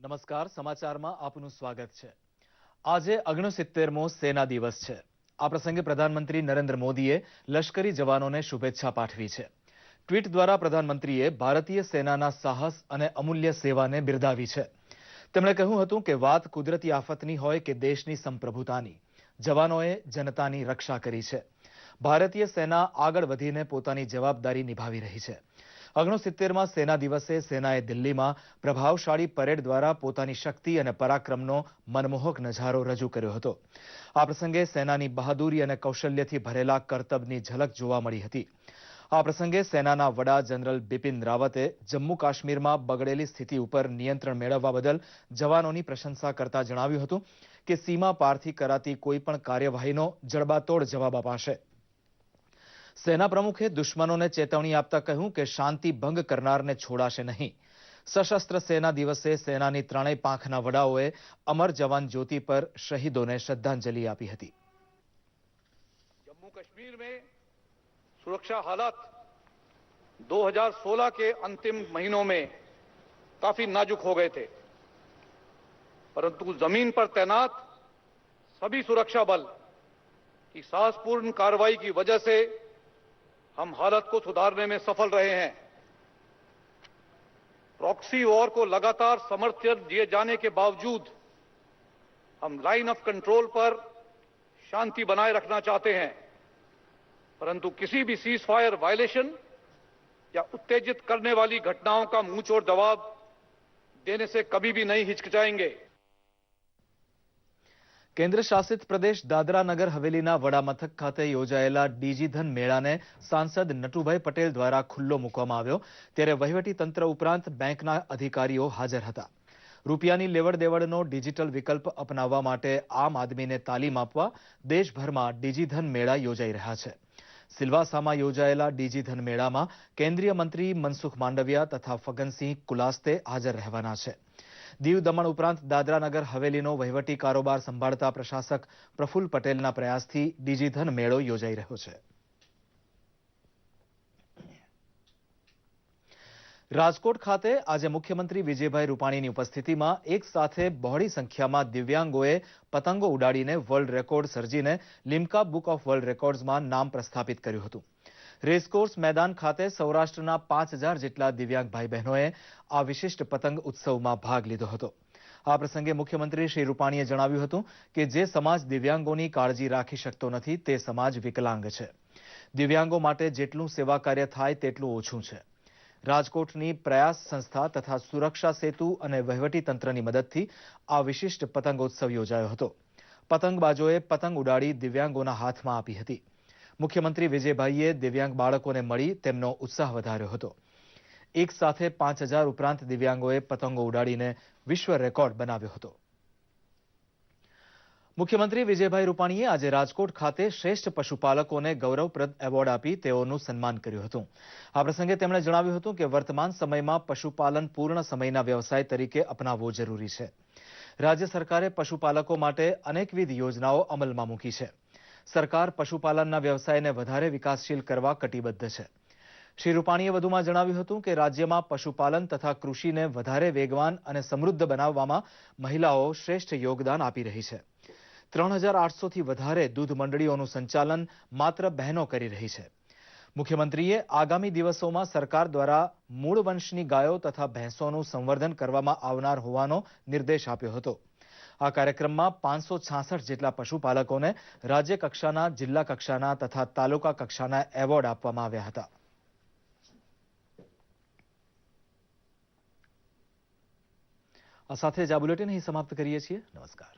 નમસ્કાર, સમાચારમાં આપનું સ્વાગત છે। આજે 69મો સેના દિવસ છે। આ પ્રસંગે પ્રધાનમંત્રી નરેન્દ્ર મોદીએ લશ્કરી જવાનોને શુભેચ્છા પાઠવી છે। ટ્વીટ દ્વારા પ્રધાનમંત્રીએ ભારતીય સેનાના સાહસ અને અમૂલ્ય સેવાને બિરદાવી છે। તેમણે કહ્યું હતું કે વાત કુદરતી આફતની હોય કે દેશની સંપ્રભુતાની, જવાનોએ જનતાની રક્ષા કરી છે। ભારતીય સેના આગળ વધીને પોતાની જવાબદારી નિભાવી રહી છે। 69માં સેના દિવસે સેનાએ દિલ્હીમાં પ્રભાવશાળી પરેડ દ્વારા પોતાની શક્તિ અને પરાક્રમનો મનમોહક નજારો રજૂ કર્યો હતો। આ પ્રસંગે સેનાની બહાદુરી અને કૌશલ્યથી ભરેલા કરતબની ઝલક જોવા મળી હતી। આ પ્રસંગે સેનાના વડા જનરલ બિપિન રાવતે જમ્મુ કાશ્મીરમાં બગડેલી સ્થિતિ ઉપર નિયંત્રણ મેળવવા બદલ જવાનોની પ્રશંસા કરતા જણાવ્યું હતું કે સીમા પારથી કરાતી કોઈ પણ કાર્યવાહીનો જડબાતોડ જવાબ અપાશે। સેના પ્રમુખે દુશ્મનોને ચેતવણી આપતા કહ્યું કે શાંતિ ભંગ કરનારને છોડાશે નહીં। સશસ્ત્ર સેના દિવસે સેનાની ત્રણેય પાંખના વડાઓએ અમર જવાન જ્યોતિ પર શહીદોને શ્રદ્ધાંજલિ આપી હતી। जम्मू कश्मीर में सुरक्षा हालात 2016 के अंतिम महीनों में काफी नाजुक हो गए थे, परंतु जमीन पर तैनात सभी सुरक्षा बल की साहसपूर्ण कार्रवाई की वजह से हम हालत को सुधारने में सफल रहे हैं। प्रॉक्सी वॉर को लगातार समर्थन दिए जाने के बावजूद हम लाइन ऑफ कंट्रोल पर शांति बनाए रखना चाहते हैं, परंतु किसी भी सीज फायर वायलेशन या उत्तेजित करने वाली घटनाओं का मुंहतोड़ जवाब देने से कभी भी नहीं हिचकिचाएंगे। કેન્દ્ર શાસિત પ્રદેશ દાદરા નગર હવેલીના વડા મથક ખાતે યોજાયેલા ડીજીધન મેળાને સાંસદ નટુભાઈ પટેલ દ્વારા ખુલ્લો મૂકવામાં આવ્યો, ત્યારે વહીવટી તંત્ર ઉપરાંત બેંકના અધિકારીઓ હાજર હતા। રૂપિયાની લેવડ દેવડનો ડિજિટલ વિકલ્પ અપનાવવા માટે આમ આદમીને તાલીમ આપવા દેશભરમાં ડીજીધન મેળા યોજાઈ રહ્યા છે। સિલવાસામાં યોજાયેલા ડીજીધન મેળામાં કેન્દ્રીય મંત્રી મનસુખ માંડવિયા તથા ફગનસિંહ કુલાસ્તે હાજર રહેવાના છે। દીવ દમણ ઉપરાંત દાદરા નગર હવેલીનો વહીવટી કારોબાર સંભાળતા પ્રશાસક પ્રફુલ્લ પટેલના પ્રયાસથી ડીજીધન મેળો યોજાઈ રહ્યો છે। રાજકોટ ખાતે આજે મુખ્યમંત્રી વિજયભાઈ રૂપાણીની ઉપસ્થિતિમાં એક સાથે બહોળી સંખ્યામાં દિવ્યાંગોએ પતંગો ઉડાડીને વર્લ્ડ રેકોર્ડ સર્જીને લિમ્કા બુક ઓફ વર્લ્ડ રેકોર્ડ્સમાં નામ પ્રસ્થાપિત કર્યું હતું। રેસકોર્સ મેદાન ખાતે સૌરાષ્ટ્રના 5000 જેટલા દિવ્યાંગ ભાઈ બહેનોએ આ વિશિષ્ટ પતંગ ઉત્સવમાં ભાગ લીધો હતો। આ પ્રસંગે મુખ્યમંત્રી શ્રી રૂપાણીએ જણાવ્યું હતું કે જે સમાજ દિવ્યાંગોની કાળજી રાખી શકતો નથી તે સમાજ વિકલાંગ છે। દિવ્યાંગો માટે જેટલું સેવા કાર્ય થાય તેટલું ઓછું છે। રાજકોટની પ્રયાસ સંસ્થા તથા સુરક્ષા સેતુ અને વહીવટી તંત્રની મદદથી આ વિશિષ્ટ પતંગોત્સવ યોજાયો હતો। પતંગબાજોએ પતંગ ઉડાડી દિવ્યાંગોના હાથમાં આપી હતી। મુખ્યમંત્રી વિજયભાઈએ દિવ્યાંગ બાળકોને મળી તેમનો ઉત્સાહ વધાર્યો હતો। એક સાથે 5000 ઉપરાંત દિવ્યાંગોએ પતંગો ઉડાડીને વિશ્વ રેકોર્ડ બનાવ્યો હતો। મુખ્યમંત્રી વિજયભાઈ રૂપાણીએ આજે રાજકોટ ખાતે શ્રેષ્ઠ પશુપાલકોને ગૌરવપ્રદ એવોર્ડ આપી તેઓનું સન્માન કર્યું હતું। આ પ્રસંગે તેમણે જણાવ્યું હતું કે વર્તમાન સમયમાં પશુપાલન પૂર્ણ સમયના વ્યવસાય તરીકે અપનાવવો જરૂરી છે। રાજ્ય સરકારે પશુપાલકો માટે અનેકવિધ યોજનાઓ અમલમાં મૂકી છે। સરકાર પશુપાલનના વ્યવસાયને વધારે વિકાસશીલ કરવા કટિબદ્ધ છે। શ્રી રૂપાણીએ વધુમાં જણાવ્યું હતું કે રાજ્યમાં પશુપાલન તથા કૃષિને વધારે વેગવાન અને સમૃદ્ધ બનાવવામાં મહિલાઓ શ્રેષ્ઠ યોગદાન આપી રહી છે। 3800થી વધારે દૂધ મંડળીઓનું સંચાલન માત્ર બહેનો કરી રહી છે। મુખ્યમંત્રીએ આગામી દિવસોમાં સરકાર દ્વારા મૂળ વંશની ગાયો તથા ભેંસોનું સંવર્ધન કરવામાં આવનાર હોવાનો નિર્દેશ આપ્યો હતો। આ કાર્યક્રમમાં 566 જેટલા પશુપાલકોને રાજ્ય કક્ષાના, જિલ્લા કક્ષાના તથા તાલુકા કક્ષાના એવોર્ડ આપવામાં આવ્યા હતા। આ સાથે જ આ બુલેટિન અહીં સમાપ્ત કરીએ છીએ। નમસ્કાર।